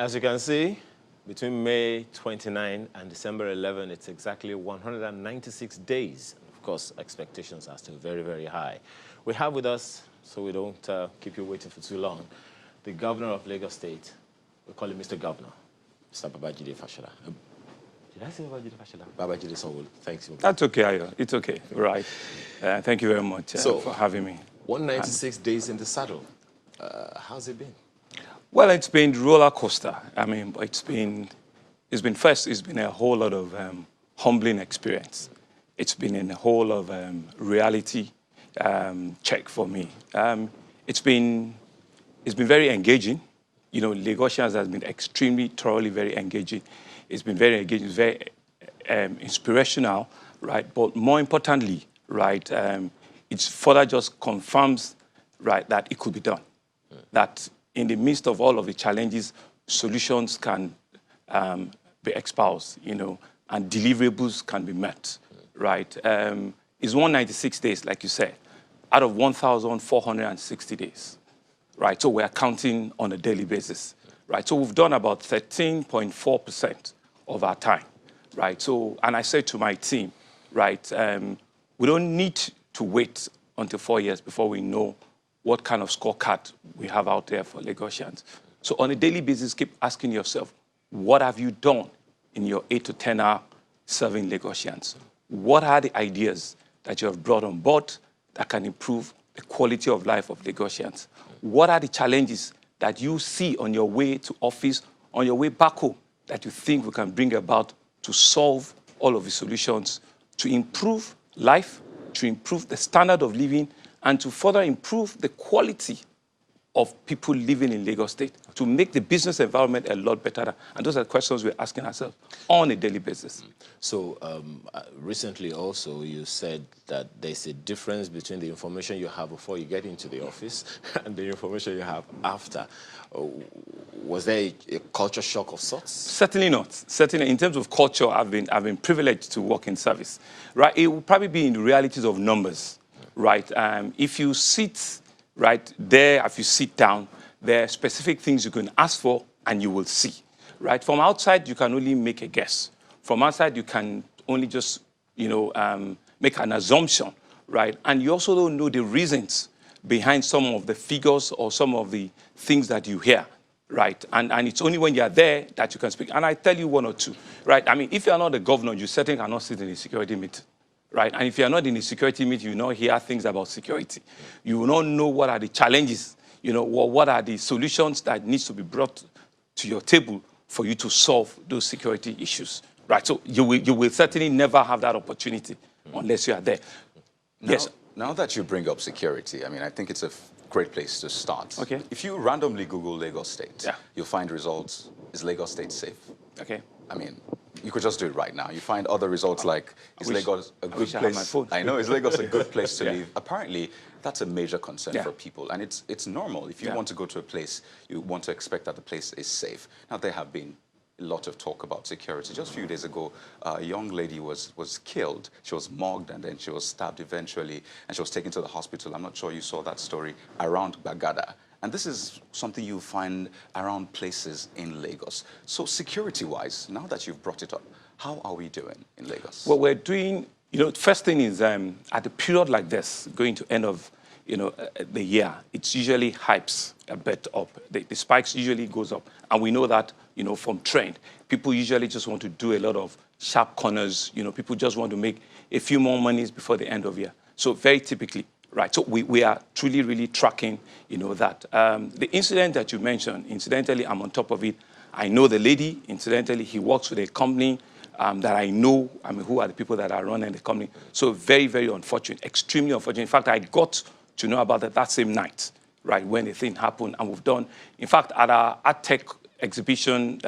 As you can see, between May 29 and December 11, it's exactly 196 days. Of course, expectations are still very, very high. We have with us, so we don't keep you waiting for too long, the governor of Lagos State. We call him Mr. Governor, Mr. Babajide Fashola. Did I say Babajide Fashola? Babajide Sanwo-Olu. Thanks. That's okay, Ayo. It's okay. Right. Thank you very much for having me. 196 days in the saddle. How's it been? Well, it's been roller coaster. I mean, it's been a whole lot of humbling experience. It's been a whole of reality check for me. It's been very engaging. You know, Lagosians has been extremely, thoroughly very engaging. It's been very engaging, very inspirational, right? But more importantly, right, it's further just confirms, right, that it could be done. That in the midst of all of the challenges, solutions can be espoused, you know, and deliverables can be met, right? It's 196 days, like you said, out of 1,460 days, right? So we're counting on a daily basis, right? So we've done about 13.4% of our time, right? So, and I said to my team, right, we don't need to wait until 4 years before we know what kind of scorecard we have out there for Lagosians. So on a daily basis, keep asking yourself, what have you done in your 8 to 10 hour serving Lagosians? What are the ideas that you have brought on board that can improve the quality of life of Lagosians? What are the challenges that you see on your way to office, on your way back home, that you think we can bring about to solve all of the solutions, to improve life, to improve the standard of living, and to further improve the quality of people living in Lagos State, to make the business environment a lot better. And those are the questions we're asking ourselves on a daily basis. So recently also you said that there's a difference between the information you have before you get into the office and the information you have after. Was there a culture shock of sorts? Certainly not. Certainly, in terms of culture, I've been privileged to work in service. Right? It will probably be in the realities of numbers. Right? If you sit right there, if you sit down, there are specific things you can ask for and you will see. Right? From outside, you can only make a guess. From outside, you can only just, you know, make an assumption. Right? And you also don't know the reasons behind some of the figures or some of the things that you hear. Right? And it's only when you're there that you can speak. And I tell you one or two. Right? I mean, if you're not the governor, you certainly cannot sit in a security meeting. Right? And if you're not in a security meeting, you will not hear things about security. You will not know what are the challenges, you know, what are the solutions that needs to be brought to your table for you to solve those security issues. Right? So you will certainly never have that opportunity unless you are there. Yes. Now that you bring up security, I mean, I think it's a great place to start. Okay. If you randomly Google Lagos State, yeah, you'll find results. Is Lagos State safe? Okay. I mean, you could just do it right now. You find other results like, is Lagos a good place? I know, is Lagos a good place to live? Apparently, that's a major concern for people. And it's normal. If you want to go to a place, you want to expect that the place is safe. Now, there have been a lot of talk about security. Just a few days ago, a young lady was killed. She was mugged and then she was stabbed eventually. And she was taken to the hospital. I'm not sure you saw that story around Bagada. And this is something you find around places in Lagos. So security-wise, now that you've brought it up, how are we doing in Lagos? What we're doing, you know, first thing is at a period like this, going to end of, you know, the year, it's usually hypes a bit up. The spikes usually goes up. And we know that, you know, from trend. People usually just want to do a lot of sharp corners. You know, people just want to make a few more monies before the end of year. So very typically. Right, so we are truly, really tracking, you know, that. The incident that you mentioned, incidentally, I'm on top of it. I know the lady, incidentally, he works with a company that I know, I mean, who are the people that are running the company. So very, very unfortunate, extremely unfortunate. In fact, I got to know about that same night, right, when the thing happened. And we've done, in fact, at our Art Tech exhibition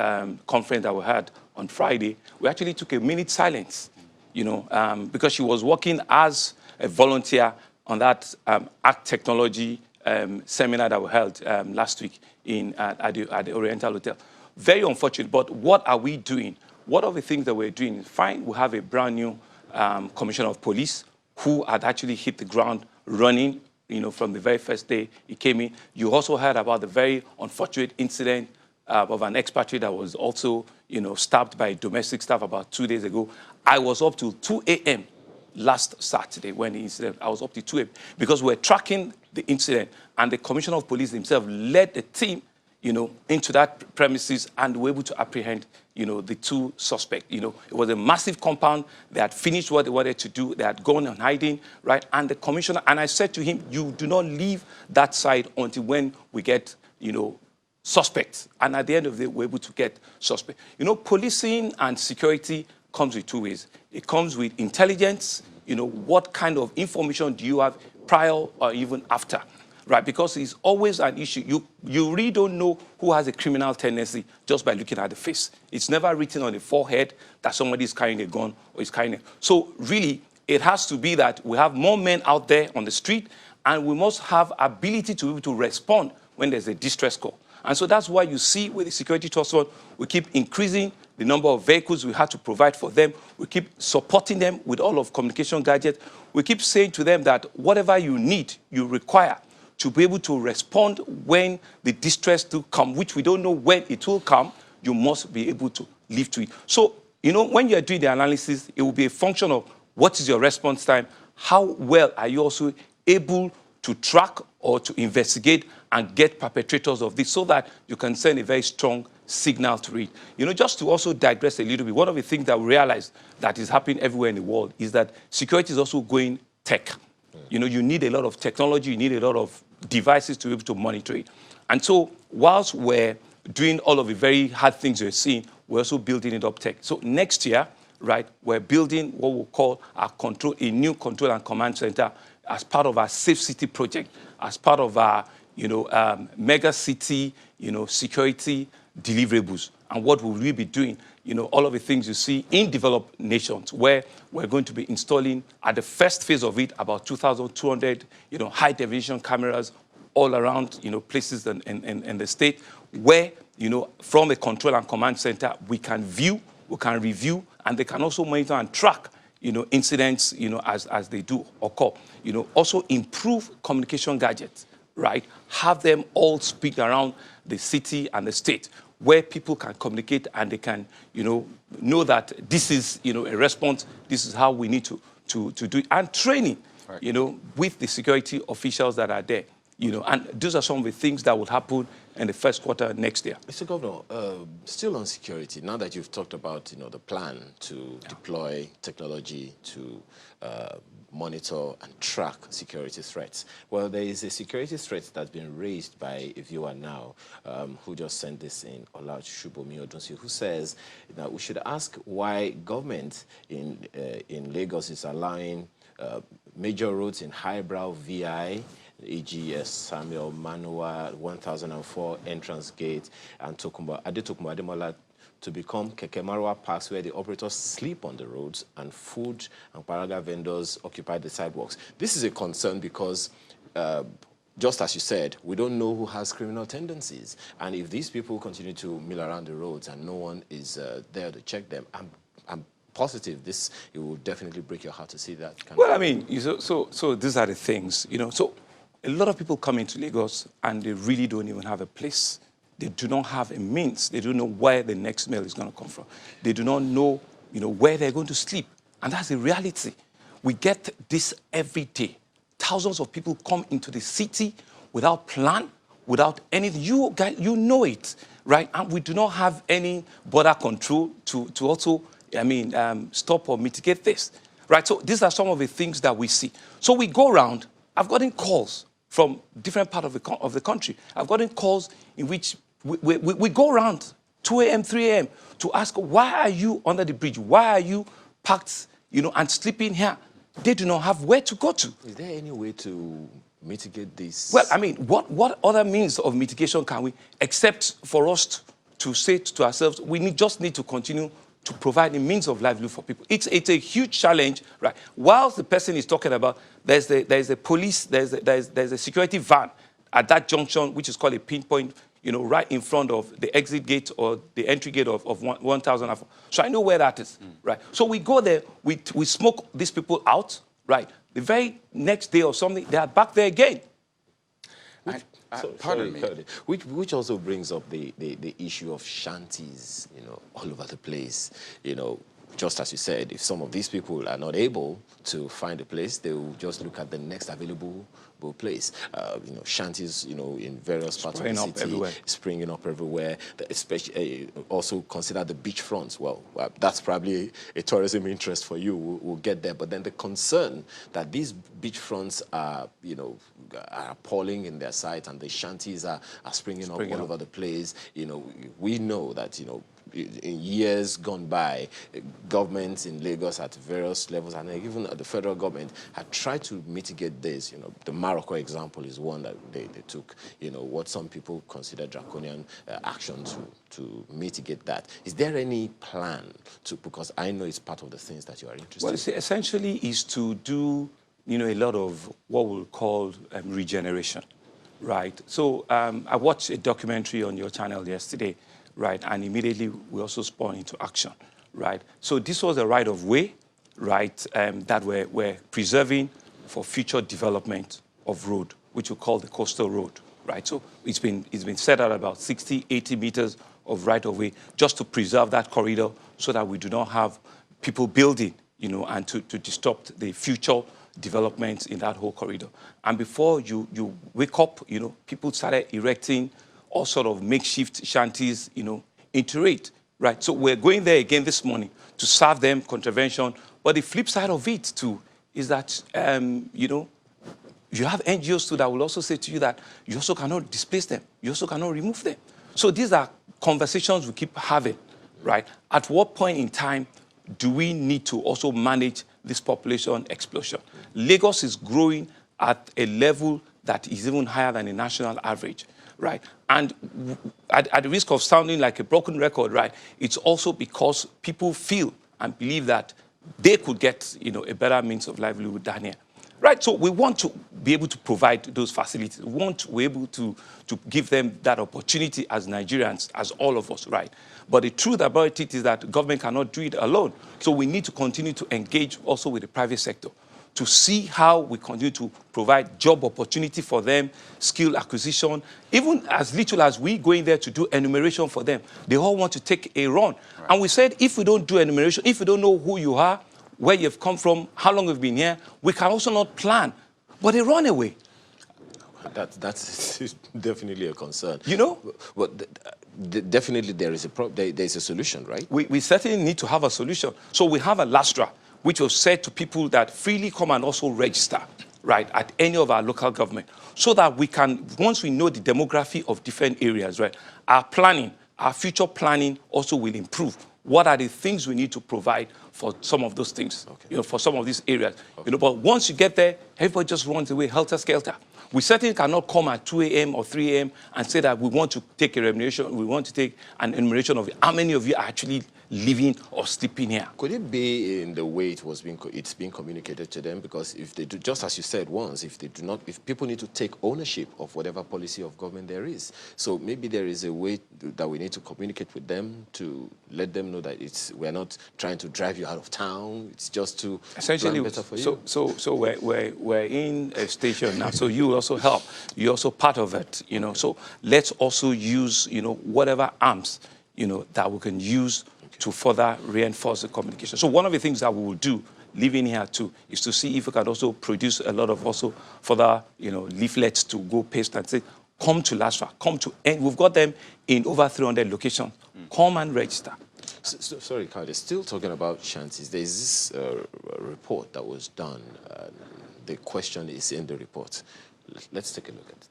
conference that we had on Friday, we actually took a minute silence, you know, because she was working as a volunteer on that art technology seminar that we held last week at the Oriental Hotel. Very unfortunate, but what are we doing? What are the things that we're doing? Fine, we have a brand new commissioner of police who had actually hit the ground running, you know, from the very first day he came in. You also heard about the very unfortunate incident of an expatriate that was also, stabbed by domestic staff about 2 days ago. I was up till 2 a.m. last Saturday when the incident, I was up to 2 a.m. because we're tracking the incident, and the Commissioner of Police himself led the team, into that premises, and were able to apprehend, the two suspects. It was a massive compound. They had finished what they wanted to do. They had gone on hiding, right? And the commissioner, and I said to him, you do not leave that side until when we get, suspects. And at the end of the day, we're able to get suspects. Policing and security comes with two ways. It comes with intelligence. What kind of information do you have prior or even after? Right, because it's always an issue. You really don't know who has a criminal tendency just by looking at the face. It's never written on the forehead that somebody is carrying a gun or is carrying it. So really, it has to be that we have more men out there on the street, and we must have ability to be able to respond when there's a distress call. And so that's why you see with the security trust fund, we keep increasing the number of vehicles we have to provide for them. We keep supporting them with all of communication gadgets. We keep saying to them that whatever you need, you require, to be able to respond when the distress will come, which we don't know when it will come, you must be able to live to it. So, when you're doing the analysis, it will be a function of what is your response time, how well are you also able to track or to investigate and get perpetrators of this so that you can send a very strong signal to it. Just to also digress a little bit, one of the things that we realize that is happening everywhere in the world is that security is also going tech. You need a lot of technology, you need a lot of devices to be able to monitor it. And so whilst we're doing all of the very hard things you're seeing, we're also building it up tech. So next year, right, we're building what we'll call a new control and command center as part of our Safe City project, as part of our, mega city, security deliverables. And what will we be doing? All of the things you see in developed nations, where we're going to be installing, at the first phase of it, about 2,200, high-definition cameras all around, places in the state, where, from a control and command center, we can view, we can review, and they can also monitor and track, incidents, as they do occur. Also improve communication gadgets, right? Have them all speak around the city and the state, where people can communicate and they can, know that this is, a response, this is how we need to do it. And training, right, with the security officials that are there, and those are some of the things that will happen in the first quarter next year. Mr. Governor, still on security, now that you've talked about, the plan to deploy technology to monitor and track security threats. Well, there is a security threat that's been raised by a viewer now who just sent this in, Ola Shubomi Odunsi, who says that we should ask why government in Lagos is allowing major roads in highbrow VI, e.g. Samuel Manoa, 1004 entrance gate, and Adetokunbo Ademola to become Keke Marwa parks where the operators sleep on the roads and food and paraga vendors occupy the sidewalks. This is a concern because, just as you said, we don't know who has criminal tendencies. And if these people continue to mill around the roads and no one is there to check them, I'm positive it will definitely break your heart to see that. I mean, so these are the things, So a lot of people come into Lagos and they really don't even have a place. They do not have a means. They don't know where the next meal is going to come from. They do not know, where they're going to sleep. And that's the reality. We get this every day. Thousands of people come into the city without plan, without anything. You guys, know it, right? And we do not have any border control to also, stop or mitigate this, right? So these are some of the things that we see. So we go around. I've gotten calls from different parts of the country. I've gotten calls in which we go around 2 a.m., 3 a.m. to ask, why are you under the bridge? Why are you packed, and sleeping here? They do not have where to go to. Is there any way to mitigate this? Well, what other means of mitigation can we, except for us to say to ourselves, just need to continue to provide a means of livelihood for people. It's a huge challenge, right? Whilst the person is talking about, there's a police, there's a security van at that junction, which is called a pinpoint, right in front of the exit gate or the entry gate of 1,000. So I know where that is, right? So we go there, we smoke these people out, right? The very next day or something, they are back there again. Pardon me. Which also brings up the issue of shanties, all over the place. Just as you said, if some of these people are not able to find a place, they will just look at the next available place. Shanties, in various parts of the city, springing up everywhere. Especially, also consider the beachfronts. Well, that's probably a tourism interest for you. We'll get there. But then the concern that these beachfronts are, are appalling in their sight, and the shanties are springing up all over the place. We know that, in years gone by, governments in Lagos at various levels, and even the federal government, had tried to mitigate this. The Morocco example is one that they took, what some people consider draconian action to mitigate that. Is there any plan because I know it's part of the things that you are interested in? Well, essentially is to do, a lot of what we'll call regeneration, right? So I watched a documentary on your channel yesterday, right? And immediately we also spawned into action, right? So this was a right of way, right, that we're preserving for future development of road, which we call the coastal road, right? So it's been set at about 60, 80 meters of right of way just to preserve that corridor so that we do not have people building, and to disrupt the future developments in that whole corridor. And before you wake up, people started erecting all sort of makeshift shanties, into it, right? So we're going there again this morning to serve them contravention. But the flip side of it, too, is that, you have NGOs, too, that will also say to you that you also cannot displace them. You also cannot remove them. So these are conversations we keep having, right? At what point in time do we need to also manage this population explosion? Lagos is growing at a level that is even higher than the national average. Right, and at the risk of sounding like a broken record, right, it's also because people feel and believe that they could get, a better means of livelihood down here. Right, so we want to be able to provide those facilities. We want to be able to give them that opportunity as Nigerians, as all of us, right? But the truth about it is that government cannot do it alone. So we need to continue to engage also with the private sector to see how we continue to provide job opportunity for them, skill acquisition, even as little as we go in there to do enumeration for them. They all want to take a run. Right. And we said, if we don't do enumeration, if we don't know who you are, where you've come from, how long you've been here, we can also not plan. But they run away. That's definitely a concern. But definitely there is a solution, right? We certainly need to have a solution. So we have a LASTRA, which was said to people that freely come and also register, right, at any of our local government, so that we can, once we know the demography of different areas, right, our future planning also will improve. What are the things we need to provide for some of those things, for some of these areas? Okay. But once you get there, everybody just runs away helter-skelter. We certainly cannot come at 2 a.m. or 3 a.m. and say that we want to take a remuneration, we want to take an enumeration of how many of you are actually living or sleeping here. Could it be in the way it's being communicated to them? Because if they do, just as you said once, if people need to take ownership of whatever policy of government there is, so maybe there is a way that we need to communicate with them to let them know that we're not trying to drive you out of town. It's just to plan better for you. So we're in a station now. So you also help. You're also part of it. So let's also use whatever arms that we can use to further reinforce the communication. So one of the things that we will do, living here too, is to see if we can also produce a lot of also further, leaflets to go paste and say, come to LASTRA, and we've got them in over 300 locations. Come and register. Sorry, Kyle, still talking about shanties. There's this report that was done. The question is in the report. Let's take a look at it.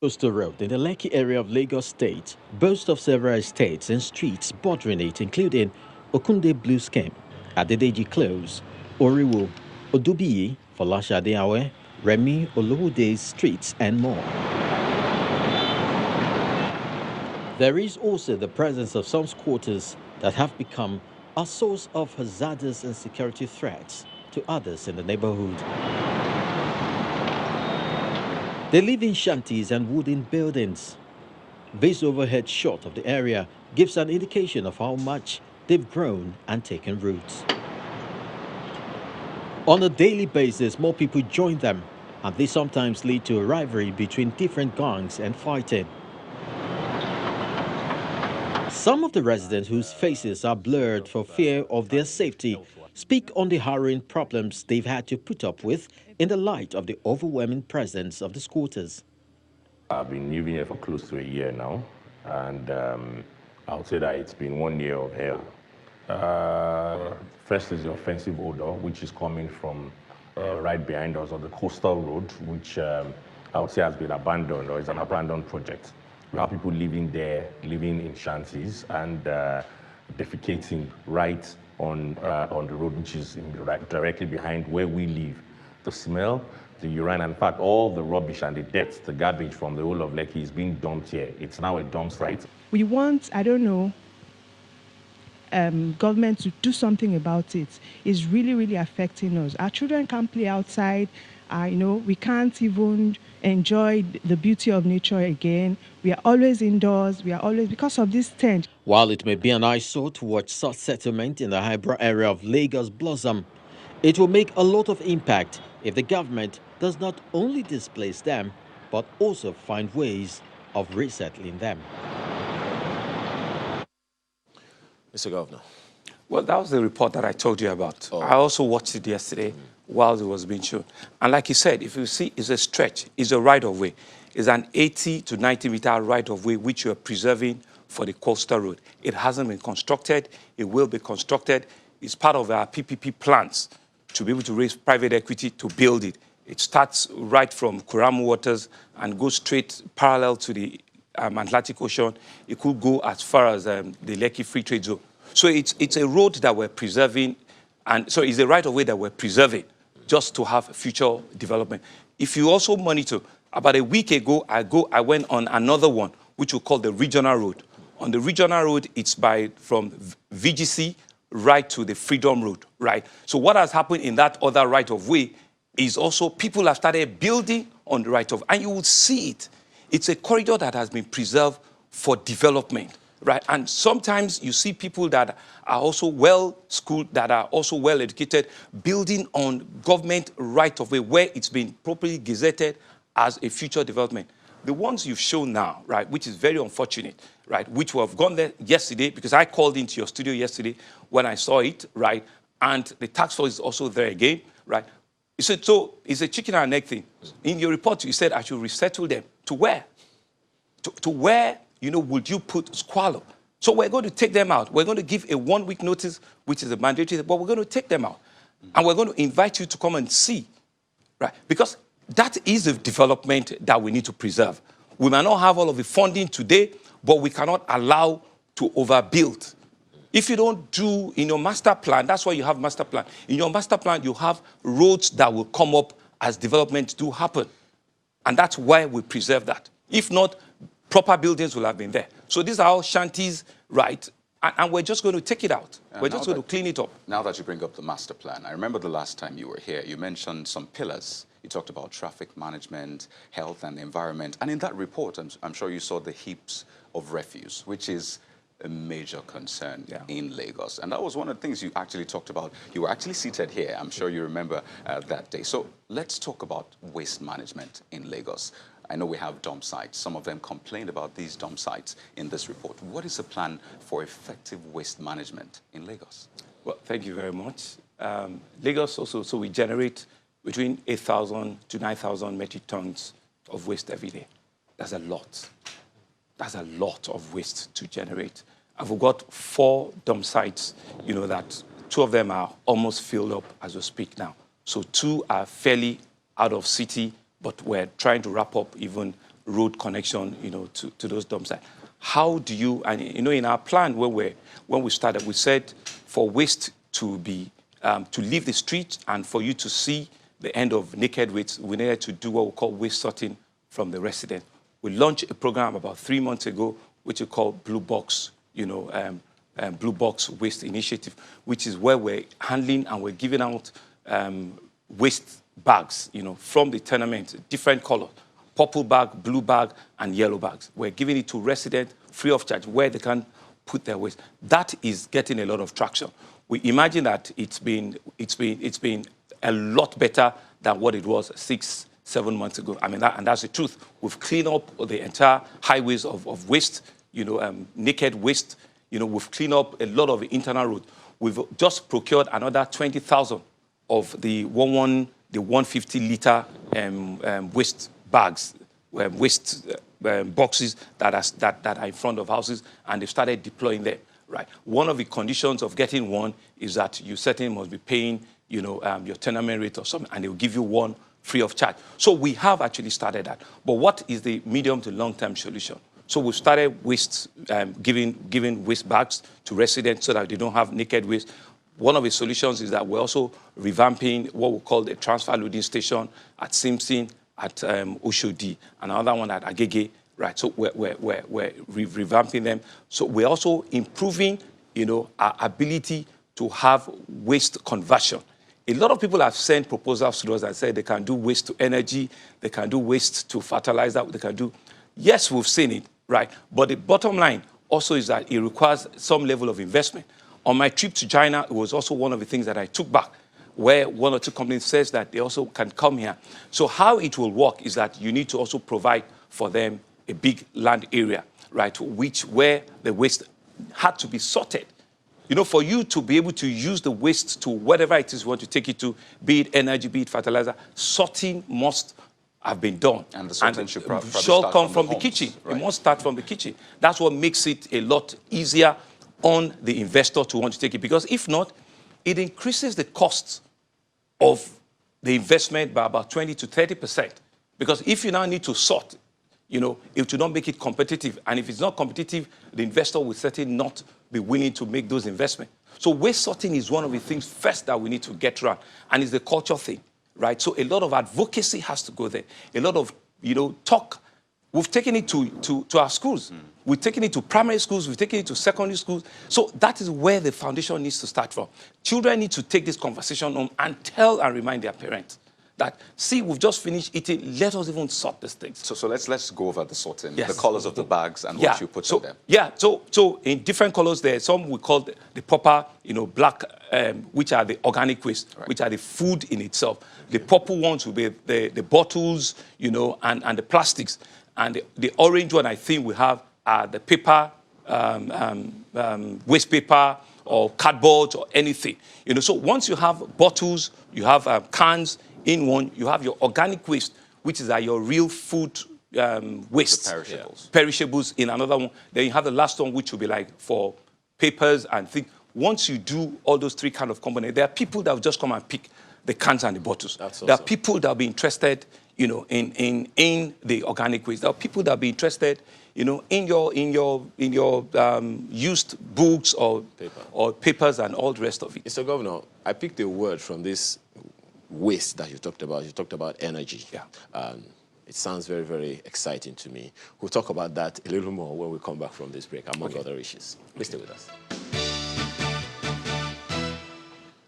Coastal Road in the Lekki area of Lagos State boasts of several estates and streets bordering it, including Okunde Blue Scheme, Adedeji Close, Oriwo, Odubiyi, Folashade Awe, Remi Olowude's streets, and more. There is also the presence of some squatters that have become a source of hazardous and security threats to others in the neighborhood. They live in shanties and wooden buildings. This overhead shot of the area gives an indication of how much they've grown and taken root. On a daily basis, more people join them and this sometimes lead to a rivalry between different gangs and fighting. Some of the residents whose faces are blurred for fear of their safety speak on the harrowing problems they've had to put up with in the light of the overwhelming presence of the squatters. I've been living here for close to a year now, and I would say that it's been 1 year of hell. First is the offensive odor, which is coming from right behind us on the coastal road, which I would say has been abandoned or is an abandoned project. We have people living there, living in shanties and defecating right on the road, which is directly behind where we live. The smell, the urine, and in fact, all the rubbish and the dirt, the garbage from the whole of Lekki is being dumped here. It's now a dump site. We want, I don't know, government to do something about it. It's really, really affecting us. Our children can't play outside. We can't even enjoy the beauty of nature again. We are always indoors. We are always, because of this stench. While it may be an eyesore to watch such settlement in the Hybrid area of Lagos blossom, it will make a lot of impact if the government does not only displace them, but also find ways of resettling them. Mr. Governor. Well, that was the report that I told you about. Oh. I also watched it yesterday while it was being shown. And like you said, if you see, it's a stretch, it's a right-of-way. It's an 80 to 90-meter right-of-way which you are preserving for the coastal road. It hasn't been constructed. It will be constructed. It's part of our PPP plans to be able to raise private equity to build it. It starts right from Kuramu waters and goes straight parallel to the Atlantic Ocean. It could go as far as the Lekki Free Trade Zone. So it's a road that we're preserving, and so it's a right-of-way that we're preserving just to have future development. If you also monitor, about a week ago, I went on another one, which we call the regional road. On the regional road, it's from VGC right to the Freedom Road, right? So what has happened in that other right-of-way is also people have started building on the right-of-way, and you will see it. It's a corridor that has been preserved for development, right? And sometimes you see people that are also well-schooled, that are also well-educated, building on government right-of-way where it's been properly gazetted as a future development. The ones you've shown now, right, which is very unfortunate, right, which we have gone there yesterday, because I called into your studio yesterday when I saw it, right, and the task force is also there again, right? You said, so it's a chicken and egg thing. In your report, you said I should resettle them. To where? To where, would you put Squalor? So we're going to take them out. We're going to give a 1-week notice, which is a mandatory, but we're going to take them out. And we're going to invite you to come and see, right? Because that is a development that we need to preserve. We might not have all of the funding today, but we cannot allow to overbuild. If you don't do in your master plan, that's why you have master plan. In your master plan, you have roads that will come up as developments do happen. And that's why we preserve that. If not, proper buildings will have been there. So these are all shanties, right? And we're just going to take it out. We're just going to clean it up. Now that you bring up the master plan, I remember the last time you were here, you mentioned some pillars. You talked about traffic management, health and environment. And in that report, I'm sure you saw the heaps of refuse, which is a major concern in Lagos. And that was one of the things you actually talked about. You were actually seated here. I'm sure you remember that day. So let's talk about waste management in Lagos. I know we have dump sites. Some of them complained about these dump sites in this report. What is the plan for effective waste management in Lagos? Well, thank you very much. Lagos also, so we generate between 8,000 to 9,000 metric tons of waste every day. That's a lot. That's a lot of waste to generate. And we've got 4 dump sites, that 2 of them are almost filled up as we speak now. So 2 are fairly out of city, but we're trying to wrap up even road connection, to those dump sites. How do you, and in our plan when we started, we said for waste to be, to leave the street and for you to see the end of naked waste, we needed to do what we call waste sorting from the resident. We launched a program about 3 months ago, which we call Blue Box, Blue Box Waste Initiative, which is where we're handling and we're giving out waste bags, from the tenement, different colors, purple bag, blue bag, and yellow bags. We're giving it to residents free of charge where they can put their waste. That is getting a lot of traction. We imagine that it's been a lot better than what it was six 7 months ago. I mean, and that's the truth. We've cleaned up the entire highways of waste, naked waste. We've cleaned up a lot of the internal roads. We've just procured another 20,000 of the 150-liter waste bags, waste boxes that are in front of houses, and they've started deploying them. Right. One of the conditions of getting one is that you certainly must be paying, your tenement rate or something, and they'll give you one free of charge. So we have actually started that. But what is the medium to long-term solution? So we've started waste, giving waste bags to residents so that they don't have naked waste. One of the solutions is that we're also revamping what we call the transfer loading station at Simpson, at Oshodi, and another one at Agege. Right, so we're revamping them. So we're also improving, our ability to have waste conversion. A lot of people have sent proposals to us and said they can do waste to energy, they can do waste to fertilizer, they can do. Yes, we've seen it, right? But the bottom line also is that it requires some level of investment. On my trip to China, it was also one of the things that I took back, where one or two companies says that they also can come here. So how it will work is that you need to also provide for them a big land area, right, where the waste had to be sorted. For you to be able to use the waste to whatever it is you want to take it to, be it energy, be it fertilizer, sorting must have been done. And the sorting should come from the kitchen. Right. It must start from the kitchen. That's what makes it a lot easier on the investor to want to take it. Because if not, it increases the cost of the investment by about 20 to 30%. Because if you now need to sort, it will not make it competitive. And if it's not competitive, the investor will certainly not be willing to make those investments. So waste sorting is one of the things first that we need to get around. And it's the culture thing, right? So a lot of advocacy has to go there. A lot of, talk. We've taken it to our schools. We've taken it to primary schools. We've taken it to secondary schools. So that is where the foundation needs to start from. Children need to take this conversation home and tell and remind their parents that, see, we've just finished eating, let us even sort these things. So let's go over the sorting, yes. The colors of the bags and what you put in them. Yeah, so in different colors there, some we call the proper, black, which are the organic waste, right, which are the food in itself. The purple ones will be the bottles, and the plastics. And the orange one, I think we have are the paper, waste paper, or cardboard, or anything. So once you have bottles, you have cans, in one, you have your organic waste, which is your real food waste. The perishables. Perishables in another one. Then you have the last one, which will be like for papers and things. Once you do all those three kind of components, there are people that will just come and pick the cans and the bottles. There are people that will be interested, in the organic waste. There are people that will be interested, in your used books or papers and all the rest of it. Mr. Governor, I picked a word from this waste that you talked about. You talked about energy. Yeah. It sounds very, very exciting to me. We'll talk about that a little more when we come back from this break, among other issues. Please stay with us.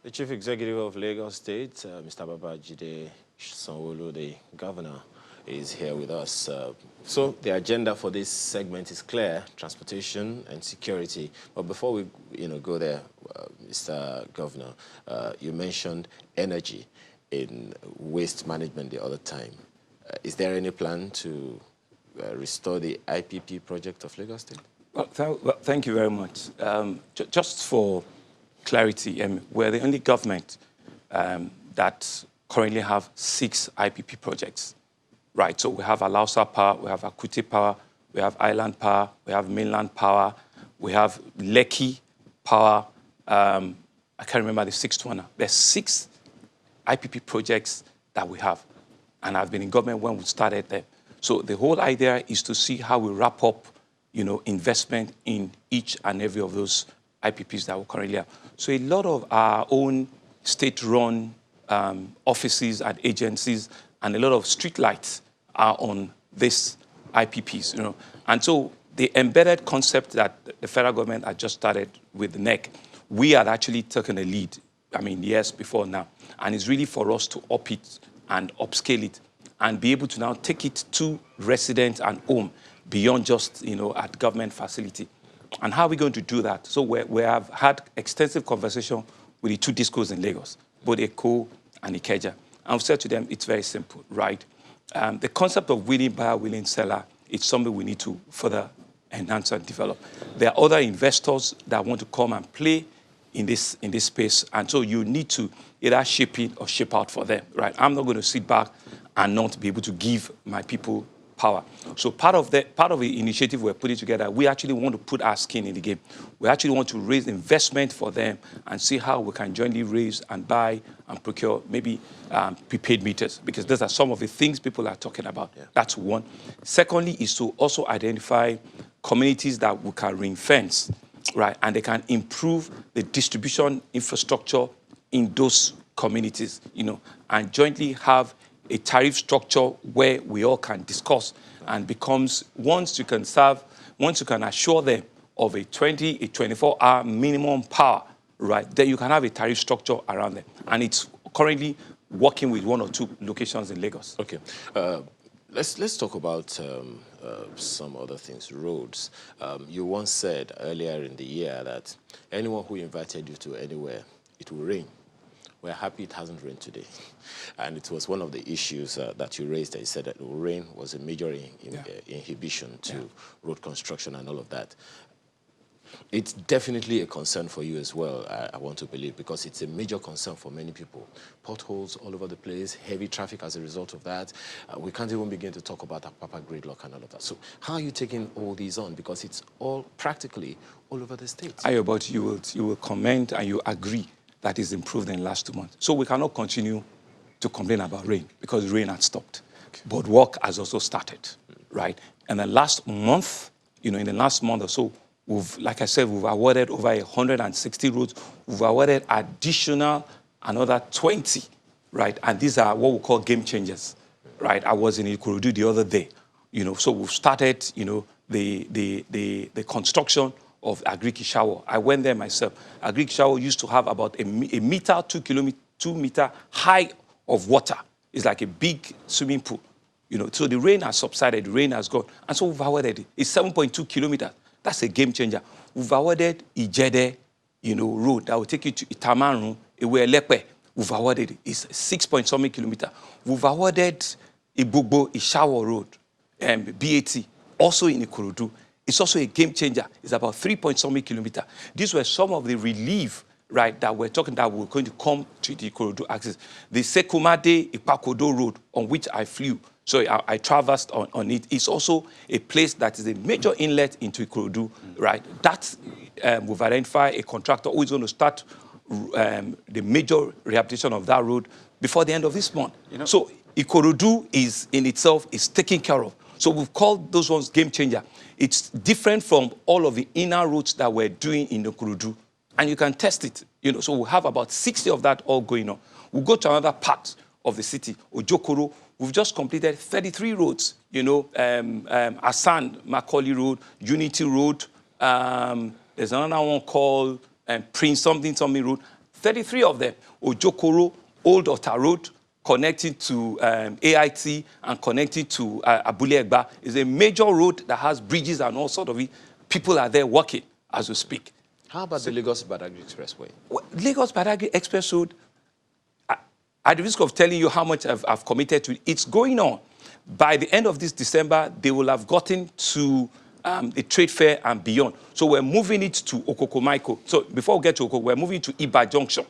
The Chief Executive of Lagos State, Mr. Apapa Sanwo-Olu, the governor, is here with us. So the agenda for this segment is clear: transportation and security. But before we go there, Mr. Governor, you mentioned energy in waste management the other time. Is there any plan to restore the IPP project of Lagos State? Well, thank you very much. Just for clarity, we're the only government that currently have 6 IPP projects. Right, so we have Alausa Power, we have Akute Power, we have Island Power, we have Mainland Power, we have Lekki Power. I can't remember the 6th one now. There's 6 IPP projects that we have, and I've been in government when we started them. So the whole idea is to see how we wrap up, investment in each and every of those IPPs that we currently have. So a lot of our own state-run offices and agencies and a lot of street lights are on these IPPs, And so the embedded concept that the federal government had just started with the NEC, we had actually taken a lead, years before now. And it's really for us to up it and upscale it and be able to now take it to residents and home beyond just, at government facility. And how are we going to do that? So we have had extensive conversation with the 2 discos in Lagos, both Eko and Ikeja. And I've said to them, it's very simple, right? the concept of willing buyer, willing seller, it's something we need to further enhance and develop. There are other investors that want to come and play in this space, and so you need to either shape it or shape out for them, right? I'm not going to sit back and not be able to give my people power. So part of the initiative we're putting together, we actually want to put our skin in the game. We actually want to raise investment for them and see how we can jointly raise and buy and procure maybe prepaid meters, because those are some of the things people are talking about. Yeah. That's one. Secondly is to also identify communities that we can ring fence, right? And they can improve the distribution infrastructure in those communities, and jointly have a tariff structure where we all can discuss, and becomes, once you can assure them of a 24-hour minimum power, right, then you can have a tariff structure around them. And it's currently working with 1 or 2 locations in Lagos. Okay. Let's talk about some other things. Roads. You once said earlier in the year that anyone who invited you to anywhere, it will rain. We're happy it hasn't rained today. And it was one of the issues that you raised. You said that rain was a major inhibition to road construction and all of that. It's definitely a concern for you as well, I want to believe, because it's a major concern for many people. Potholes all over the place, heavy traffic as a result of that. We can't even begin to talk about Apapa gridlock and all of that. So how are you taking all these on? Because it's all practically all over the state. But you will comment and you agree that is improved in the last 2 months. So we cannot continue to complain about rain because rain had stopped. Okay. But work has also started, right? And the last month, in the last month or so, like I said, we've awarded over 160 roads. We've awarded additional another 20, right? And these are what we call game changers, right? I was in Ikorodu the other day, so we've started, the construction of Agric-Ishawo. I went there myself. Agric-Ishawo used to have about a meter, 2 meter high of water. It's like a big swimming pool. So the rain has subsided, the rain has gone. And so we've awarded it. It's 7.2 kilometers. That's a game changer. We've awarded Ijede, road that will take you to Itamaru, Iwe-Elepe. We've awarded it. It's 6-point-something kilometers. We've awarded Ibugbo, Ishawo Road, BAT, also in Ikorodu. It's also a game changer. It's about 3-point-something kilometers. These were some of the relief, right, that we're talking that we're going to come to the Ikorodu axis. The Sekumade-Ipakodo Road, on which I flew, so I traversed on it. It's also a place that is a major inlet into Ikorodu, right? That we've identified a contractor who is going to start the major rehabilitation of that road before the end of this month. So Ikorodu is in itself is taken care of. So we've called those ones game changer. It's different from all of the inner roads that we're doing in Ikorodu, and you can test it. So we'll have about 60 of that all going on. We'll go to another part of the city, Ojokoro. We've just completed 33 roads. Asan, Macaulay Road, Unity Road. There's another one called Prince something Road. 33 of them. Ojokoro, Old Ota Road, connecting to AIT and connecting to Abule Egba, is a major road that has bridges and all sorts of it. People are there working as we speak. How about the Lagos-Badagry Expressway? Well, Lagos-Badagry Express Road, at the risk of telling you how much I've committed to it, it's going on. By the end of this December, they will have gotten to the trade fair and beyond. So we're moving it to Okokomaiko. So before we get to Okoko, we're moving to Iba Junction.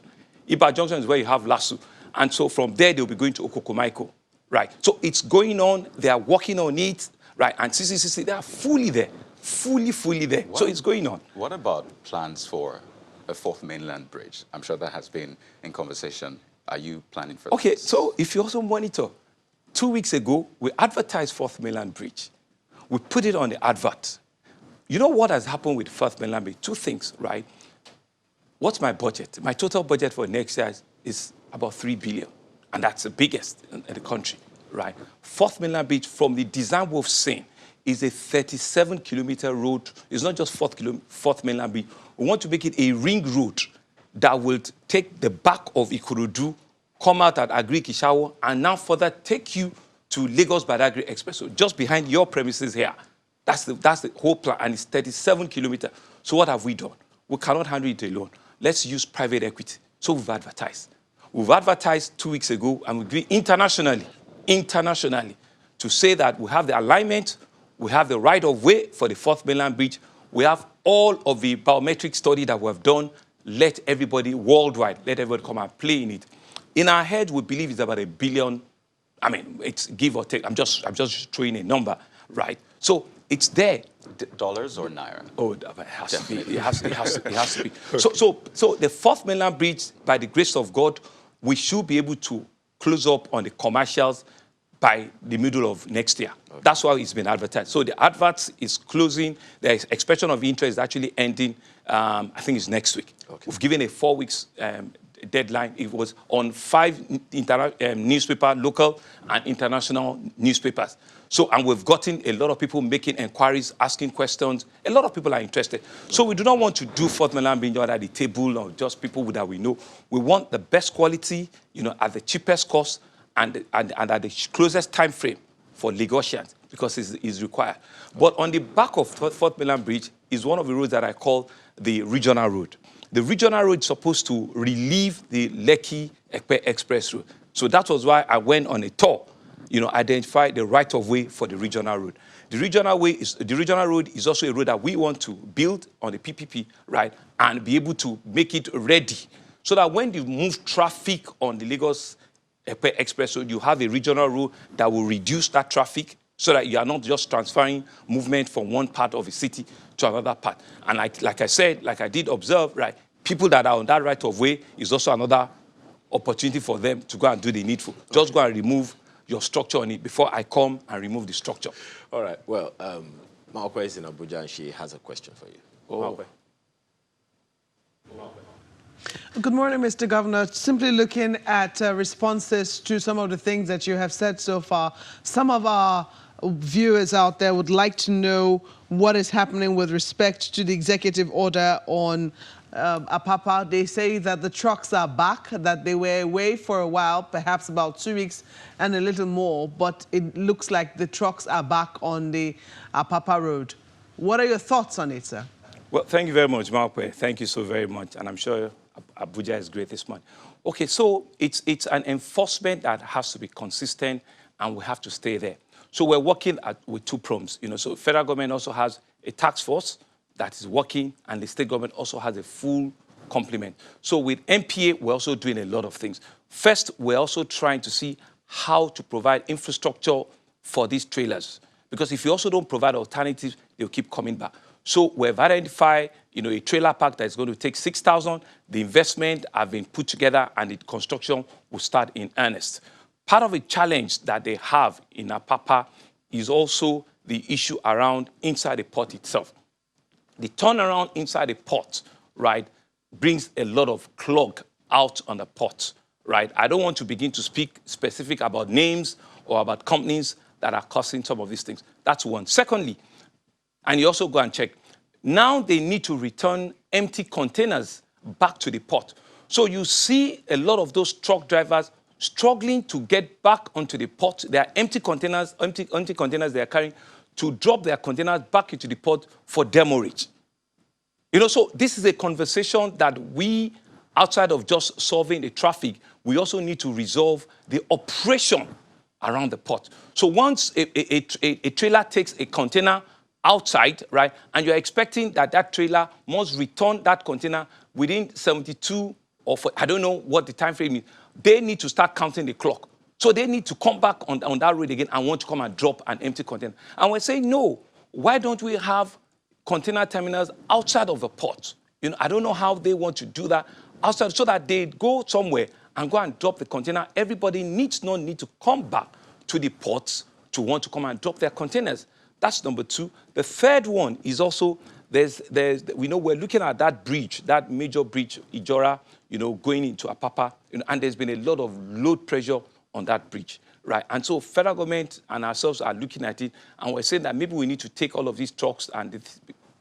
Iba Junction is where you have Lasu. And so from there, they'll be going to Okokomaiko, right? So it's going on. They are working on it, right? And CCCC, they are fully there, fully there. So it's going on. What about plans for a 4th mainland bridge? I'm sure that has been in conversation. Are you planning for that? Okay, so if you also monitor, 2 weeks ago, we advertised 4th mainland bridge. We put it on the advert. You know what has happened with 4th mainland bridge? 2 things, right? What's my budget? My total budget for next year is about 3 billion, and that's the biggest in the country, right? 4th mainland bridge, from the design we've seen, is a 37-kilometer road. It's not just 4th mainland bridge. We want to make it a ring road that will take the back of Ikorodu, come out at Agric-Ishawo, and now further take you to Lagos-Badagry Express. So just behind your premises here. That's the whole plan, and it's 37 kilometers. So what have we done? We cannot handle it alone. Let's use private equity. So we've advertised. We've advertised 2 weeks ago, and we're doing internationally. to say that we have the alignment, we have the right-of-way for the Fourth Mainland Bridge, we have all of the biometric study that we have done. Let everybody worldwide, let everybody come and play in it. In our head, we believe it's about $1 billion. I mean, it's give or take. I'm just throwing a number, right? So it's there. Dollars or naira? Oh, it has to be. It has to be. So the Fourth Mainland Bridge, by the grace of God, we should be able to close up on the commercials by the middle of next year. Okay. That's why it's been advertised. So the advert is closing. The expression of interest is actually ending, I think it's next week. Okay. We've given a 4 weeks deadline. It was on 5 newspapers, local and international newspapers. So, and we've gotten a lot of people making inquiries, asking questions. A lot of people are interested. So we do not want to do Fourth Mainland Bridge at the table or just people that we know. We want the best quality, at the cheapest cost and at the closest time frame for Lagosians, because it's required. But on the back of Fourth Mainland Bridge is one of the roads that I call the regional road. The regional road is supposed to relieve the Lekki Express road. So that was why I went on a tour, identify the right-of-way for the regional road. The regional road is also a road that we want to build on the PPP, right, and be able to make it ready so that when you move traffic on the Lagos Express road, you have a regional road that will reduce that traffic so that you are not just transferring movement from one part of the city to another part. And like I said, like I did observe, right, people that are on that right-of-way is also another opportunity for them to go and do the needful. Okay. Just go and remove your structure on it before I come and remove the structure. All right. Well, Maokwe is in Abuja and she has a question for you. Oh. Good morning, Mr. Governor. Simply looking at responses to some of the things that you have said so far, some of our viewers out there would like to know what is happening with respect to the executive order on Apapa. They say that the trucks are back, that they were away for a while, perhaps about 2 weeks and a little more, but it looks like the trucks are back on the Apapa road. What are your thoughts on it, sir? Well, thank you very much, Maokwe. Thank you so very much, and I'm sure Abuja is great this month. Okay, so it's an enforcement that has to be consistent, and we have to stay there. So we're working with 2 prongs. So federal government also has a task force that is working, and the state government also has a full complement. So with MPA, we're also doing a lot of things. First, we're also trying to see how to provide infrastructure for these trailers, because if you also don't provide alternatives, they'll keep coming back. So we've identified, a trailer park that's going to take 6,000. The investment have been put together, and the construction will start in earnest. Part of the challenge that they have in Apapa is also the issue around inside the port itself. The turnaround inside the port, right, brings a lot of clog out on the port, right? I don't want to begin to speak specific about names or about companies that are causing some of these things. That's one. Secondly, and you also go and check, now they need to return empty containers back to the port. So you see a lot of those truck drivers struggling to get back onto the port. There are empty containers they are carrying to drop their containers back into the port for demurrage. So this is a conversation that we, outside of just solving the traffic, we also need to resolve the operation around the port. So once a trailer takes a container outside, right, and you're expecting that trailer must return that container within 72 or I don't know what the time frame is, they need to start counting the clock. So they need to come back on that road again and want to come and drop an empty container. And we're saying, no, why don't we have container terminals outside of the port? I don't know how they want to do that outside so that they go somewhere and go and drop the container. Everybody needs not need to come back to the ports to want to come and drop their containers. That's number 2. The third one is also, we know we're looking at that bridge, that major bridge, Ijora, going into Apapa, and there's been a lot of load pressure on that bridge, right? And so federal government and ourselves are looking at it, and we're saying that maybe we need to take all of these trucks and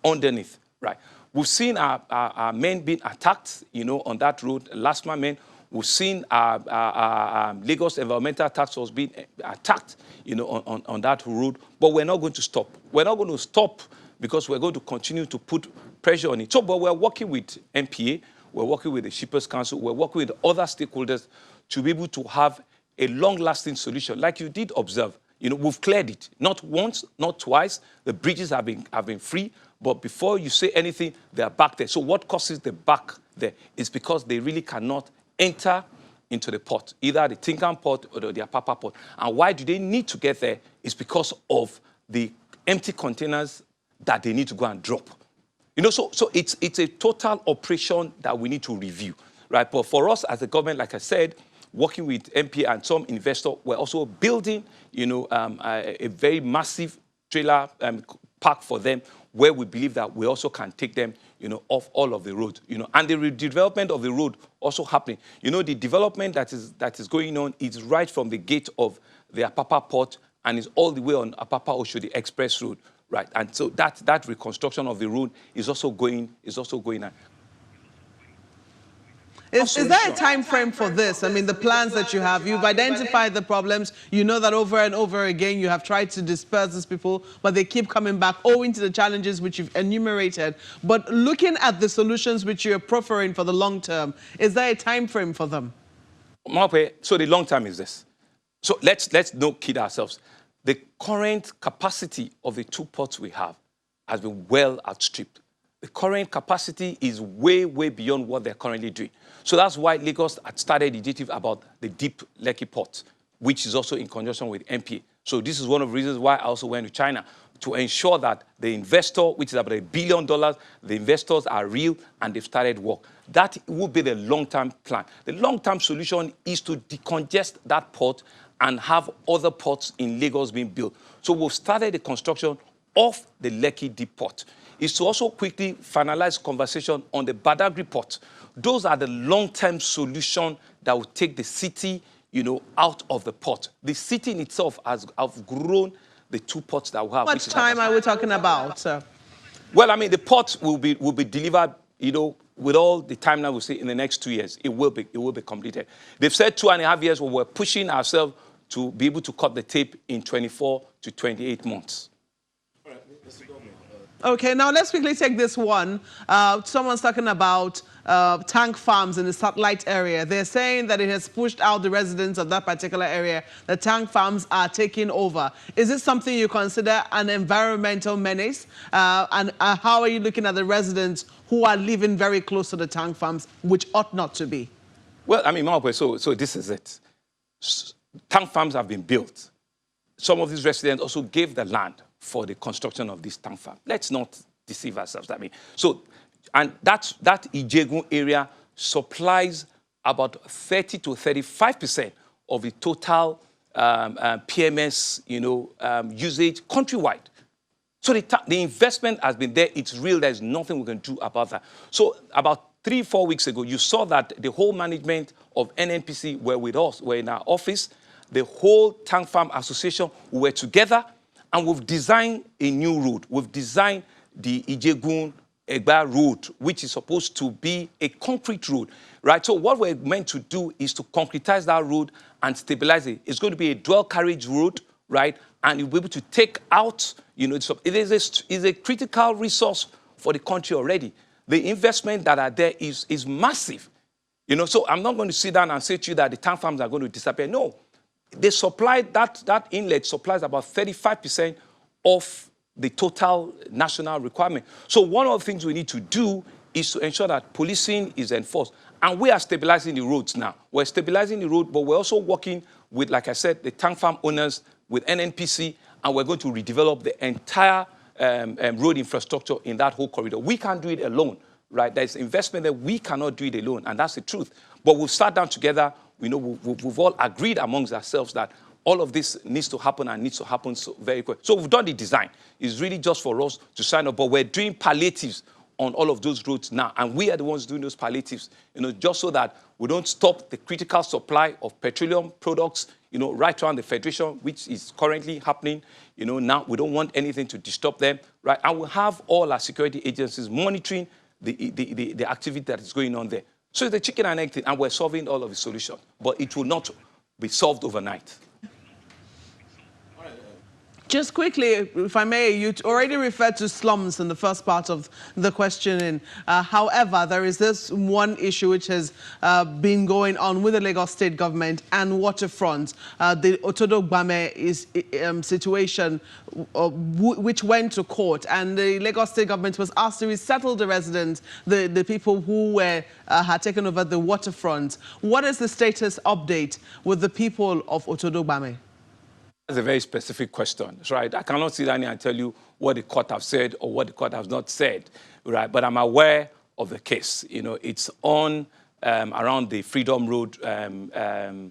underneath, right? We've seen our men being attacked, on that road, last men. We've seen our Lagos Environmental Task Force being attacked, on that road. But we're not going to stop. We're not going to stop because we're going to continue to put pressure on it. So, but we're working with MPA, we're working with the Shippers Council, we're working with other stakeholders to be able to have a long-lasting solution. Like you did observe, You know, we've cleared it. Not once, not twice. The bridges have been free, but before you say anything, they are back there. So what causes the back there is because they really cannot enter into the port, either the Tinkan port or the Apapa port. And why do they need to get there? It's because of the empty containers that they need to go and drop. You know, so it's a total operation that we need to review, right? But for us as a government, like I said, working with MP and some investor, we're also building, you know, a very massive trailer park for them, where we believe that we also can take them, you know, off all of the roads, you know, and the redevelopment of the road also happening. You know, the development that is going on is right from the gate of the Apapa port and is all the way on Apapa Oshodi Express Road, right? And so that reconstruction of the road is also going on. Is there a time frame for this? I mean, the plans that you have, you've identified the problems. You know that over and over again you have tried to disperse these people, but they keep coming back owing to the challenges which you've enumerated. But looking at the solutions which you're proffering for the long term, is there a time frame for them? So the long term is this. So let's not kid ourselves. The current capacity of the two ports we have has been well outstripped. The current capacity is way, way beyond what they're currently doing. So that's why Lagos had started initiative about the deep Lekki port, which is also in conjunction with MPA. So this is one of the reasons why I also went to China, to ensure that the investor, which is about $1 billion, the investors are real and they've started work. That will be the long-term plan. The long-term solution is to decongest that port and have other ports in Lagos being built. So we've started the construction of the Lekki deep port. Is to also quickly finalize conversation on the Badagry port. Those are the long-term solution that will take the city, you know, out of the port. The city in itself has outgrown the two ports that we have. How much time are we talking about, sir? Well, I mean, the port will be delivered, you know, with all the timeline we see in the next 2 years. It will be completed. They've said 2.5 years, but we're pushing ourselves to be able to cut the tape in 24 to 28 months. Okay, now let's quickly take this one. Someone's talking about tank farms in the satellite area. They're saying that it has pushed out the residents of that particular area. The tank farms are taking over. Is this something you consider an environmental menace? And how are you looking at the residents who are living very close to the tank farms, which ought not to be? Well, I mean, so this is it. Tank farms have been built. Some of these residents also gave the land for the construction of this tank farm. Let's not deceive ourselves. I mean, so, and that Ijegun area supplies about 30 to 35% of the total PMS, you know, usage countrywide. So the investment has been there. It's real. There's nothing we can do about that. So about 3-4 weeks ago, you saw that the whole management of NNPC were with us, were in our office. The whole Tank Farm Association, we were together, and we've designed a new road. We've designed the Ijegun-Egba road, which is supposed to be a concrete road, right? So what we're meant to do is to concretize that road and stabilize it. It's going to be a dual carriage road, right? And you'll be able to take out, you know, it is a critical resource for the country already. The investment that are there is massive. You know, so I'm not going to sit down and say to you that the tank farms are going to disappear. No. They supply, that inlet supplies about 35% of the total national requirement. So one of the things we need to do is to ensure that policing is enforced. And we are stabilizing the roads now. We're stabilizing the road, but we're also working with, like I said, the tank farm owners, with NNPC, and we're going to redevelop the entire road infrastructure in that whole corridor. We can't do it alone, right? There's investment that we cannot do it alone, and that's the truth. But we'll sat down together. You know, we've all agreed amongst ourselves that all of this needs to happen and needs to happen so very quick. So we've done the design. It's really just for us to sign up, but we're doing palliatives on all of those roads now, and we are the ones doing those palliatives, you know, just so that we don't stop the critical supply of petroleum products, you know, right around the Federation, which is currently happening. You know, now we don't want anything to disturb them, right? And we'll have all our security agencies monitoring the activity that is going on there. So it's the chicken and egg thing, and we're solving all of the solutions, but it will not be solved overnight. Just quickly, if I may, you already referred to slums in the first part of the questioning. However, there is this one issue which has been going on with the Lagos State government and waterfront. The Otodo Gbame situation, which went to court, and the Lagos State government was asked to resettle the residents, the people who had taken over the waterfront. What is the status update with the people of Otodo Gbame? That's a very specific question, right? I cannot sit down here and tell you what the court have said or what the court has not said, right? But I'm aware of the case. You know, it's on around the Freedom Road in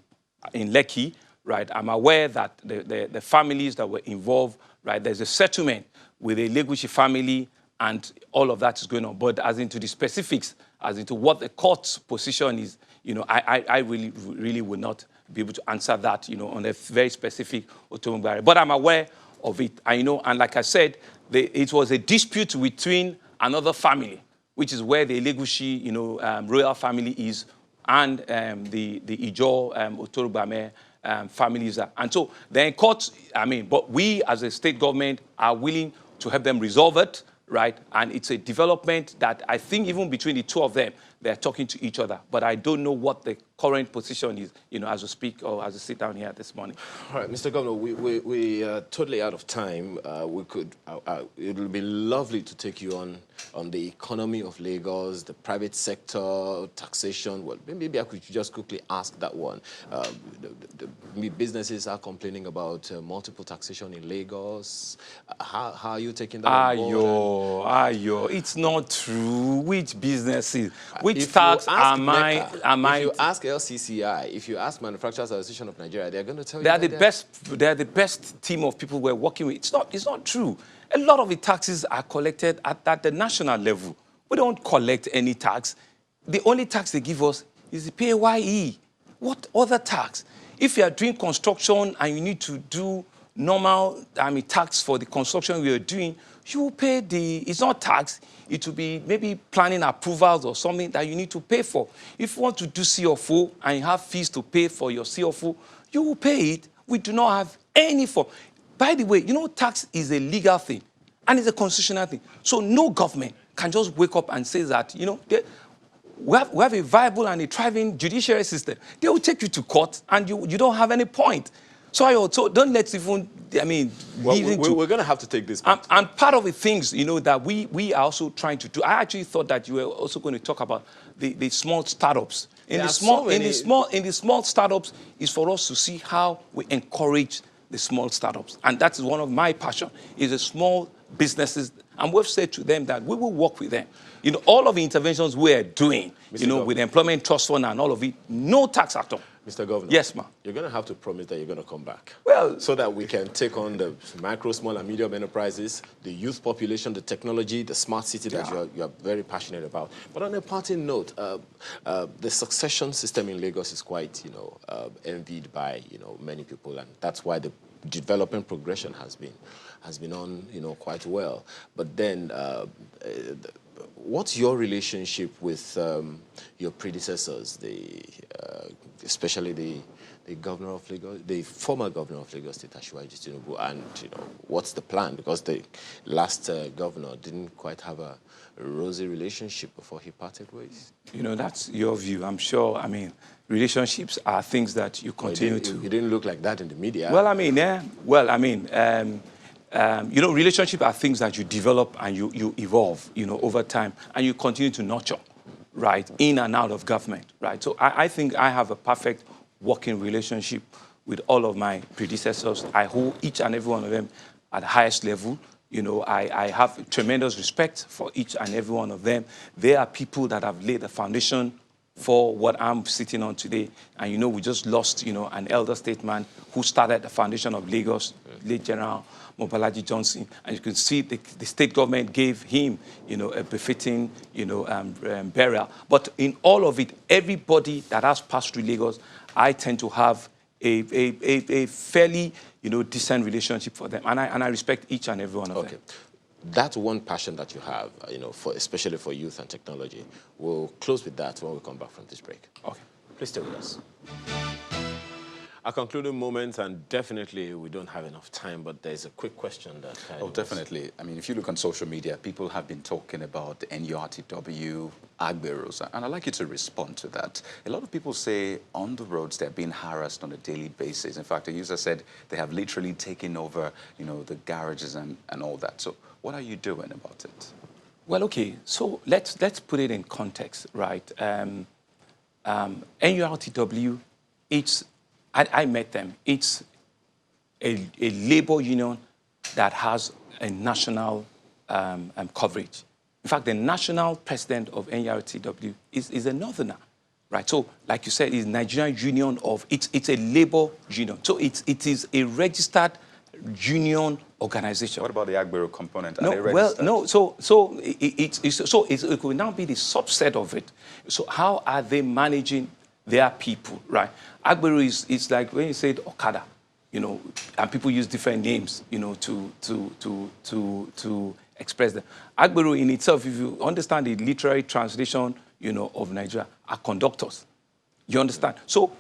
Lekki, right? I'm aware that the families that were involved, right? There's a settlement with the Legushi family, and all of that is going on. But as into the specifics, as into what the court's position is, you know, I really would not be able to answer that, you know, on a very specific automobile. But I'm aware of it. I know, and like I said, it was a dispute between another family, which is where the Legushi, you know, royal family is, and the Ijo Otodo Gbame families are. And so the court, I mean, but we as a state government are willing to help them resolve it, right? And it's a development that I think even between the two of them, they're talking to each other. But I don't know what the current position is, you know, as we speak or as we sit down here this morning. All right, Mr. Governor, we are totally out of time. It would be lovely to take you on the economy of Lagos, the private sector, taxation. Well, maybe I could just quickly ask that one. The businesses are complaining about multiple taxation in Lagos. How are you taking that on board? Ayo, it's not true. Which businesses? Which tax am I? If you ask LCCI, if you ask Manufacturers Association of Nigeria, they're going to tell you they are the best team of people we're working with. It's not true. A lot of the taxes are collected at the national level. We don't collect any tax. The only tax they give us is the PAYE. What other tax? If you are doing construction and you need to do normal tax for the construction we are doing, you will pay it's not tax, it will be maybe planning approvals or something that you need to pay for. If you want to do CFO and you have fees to pay for your CFO, you will pay it. We do not have any form. By the way, you know, tax is a legal thing and it's a constitutional thing. So no government can just wake up and say that, you know, we have a viable and a thriving judiciary system. They will take you to court and you don't have any point. So don't let's even, we're going to have to take this. And part of the things, you know, that we are also trying to do, I actually thought that you were also going to talk about the small startups. In the small startups is for us to see how we encourage the small startups. And that is one of my passion, is the small businesses. And we've said to them that we will work with them. You know, all of the interventions we're doing, Mr. Governor, with the Employment Trust Fund and all of it, no tax at all. Mr. Governor. Yes, ma'am. You're going to have to promise that you're going to come back. Well, so that we can take on the micro, small, and medium enterprises, the youth population, the technology, the smart city that you are very passionate about. But on a parting note, the succession system in Lagos is quite, you know, envied by, you know, many people, and that's why the development progression has been on, you know, quite well. But then, what's your relationship with your predecessors, especially the governor of Lagos, the former governor of Lagos State, Asiwaju Tinubu, and, you know, what's the plan? Because the last governor didn't quite have a rosy relationship before he parted ways. You know, that's your view, I'm sure. I mean, relationships are things that you continue to... You didn't look like that in the media. Well, I mean, yeah. Well, I mean, you know, relationships are things that you develop and you evolve, you know, over time, and you continue to nurture, right, in and out of government, right? So I think I have a perfect working relationship with all of my predecessors. I hold each and every one of them at the highest level. You know, I have tremendous respect for each and every one of them. They are people that have laid the foundation for what I'm sitting on today. And, you know, we just lost, you know, an elder statesman who started the foundation of Lagos, late General Mobalaji Johnson. And you can see the state government gave him, you know, a befitting, you know, burial. But in all of it, everybody that has passed through Lagos, I tend to have a fairly, you know, decent relationship for them. And I respect each and every one of them. That's one passion that you have, you know, especially for youth and technology. We'll close with that when we come back from this break. Okay. Please stay with us. Our concluding moments, and definitely we don't have enough time, but there's a quick question that... definitely. I mean, if you look on social media, people have been talking about the NURTW, Agberos, and I'd like you to respond to that. A lot of people say on the roads they're being harassed on a daily basis. In fact, a user said they have literally taken over, the garages and all that. So what are you doing about it? Well, okay, so let's put it in context, right? NURTW, I met them. It's a labor union that has a national coverage. In fact, the national president of NURTW is a northerner, right? So, like you said, it's Nigerian Union of, it's a labor union. So it is a registered union organization. What about the Agbero component? Are No, they registered? well, no. So it will now be the subset of it. So how are they managing their people, right? Agbero is like when you say Okada, and people use different names, to express them. Agbero in itself, if you understand the literary translation, of Nigeria, are conductors. You understand? So,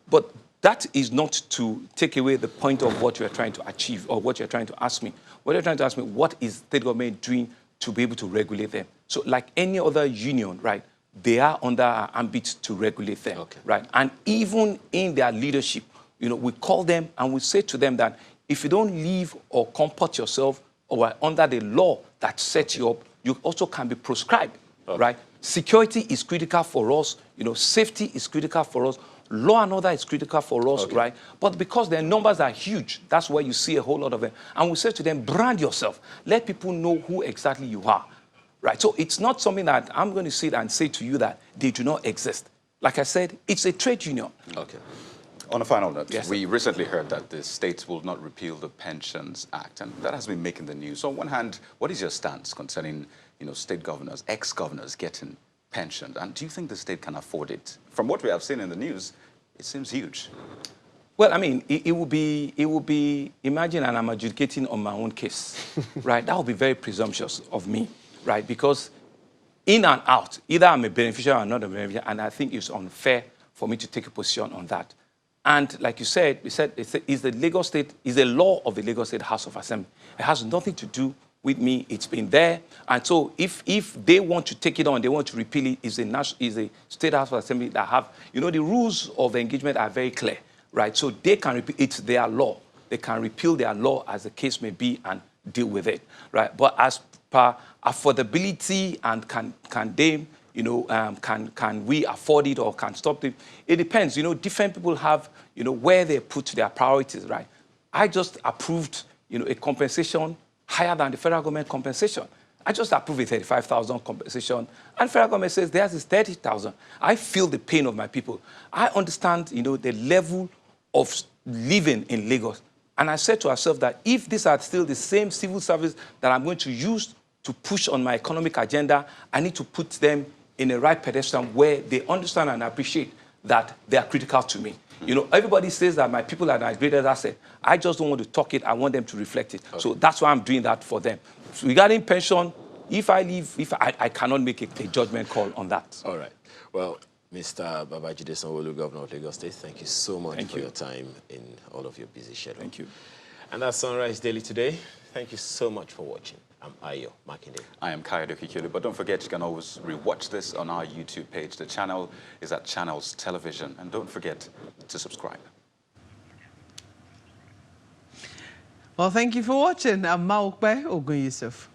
but that is not to take away the point of what you're trying to achieve or what you're trying to ask me. What you're trying to ask me, what is state government doing to be able to regulate them? So like any other union, right, they are under our ambit to regulate them, right? And even in their leadership, we call them and we say to them that if you don't leave or comport yourself or are under the law that sets you up, you also can be proscribed, right? Security is critical for us. Safety is critical for us. Law and order is critical for us, right? But because their numbers are huge, that's why you see a whole lot of them. And we say to them, brand yourself. Let people know who exactly you are, right? So it's not something that I'm going to sit and say to you that they do not exist. Like I said, it's a trade union. Okay. On a final note, yes, we recently heard that the states will not repeal the Pensions Act, and that has been making the news. So on one hand, what is your stance concerning, state governors, ex-governors getting pensioned? And do you think the state can afford it? From what we have seen in the news, it seems huge. Well, I mean, it would be, imagine I'm adjudicating on my own case, right? That would be very presumptuous of me, right? Because in and out, either I'm a beneficiary or not a beneficiary, and I think it's unfair for me to take a position on that. And like you said, it's the Lagos State, is the law of the Lagos State House of Assembly. It has nothing to do with me. It's been there. And so if they want to take it on, they want to repeal it, is a State House of Assembly that have, the rules of engagement are very clear, right? So they can repeal, it's their law. They can repeal their law as the case may be and deal with it, right? But as per affordability and can they, can we afford it or can stop it? It depends. Different people have, where they put their priorities, right? I just approved, a compensation higher than the federal government compensation. I just approved a 35,000 compensation, and federal government says theirs is 30,000. I feel the pain of my people. I understand, the level of living in Lagos. And I said to myself that if these are still the same civil service that I'm going to use to push on my economic agenda, I need to put them in a right pedestal where they understand and appreciate that they are critical to me. Everybody says that my people are my greatest asset. I just don't want to talk it. I want them to reflect it. So that's why I'm doing that for them. So regarding pension, if I leave, I cannot make a judgment call on that. All right. Well, Mr. Babajide Sanwo-Olu, Governor of Lagos State, thank you so much for your time in all of your busy schedule. Thank you. And that's Sunrise Daily today. Thank you so much for watching. I'm Ayo Makinde. I am Kayode Kikulu, but don't forget you can always rewatch this on our YouTube page. The channel is at Channels Television, and don't forget to subscribe. Well, thank you for watching. I'm Maokbe Ogun Yusuf.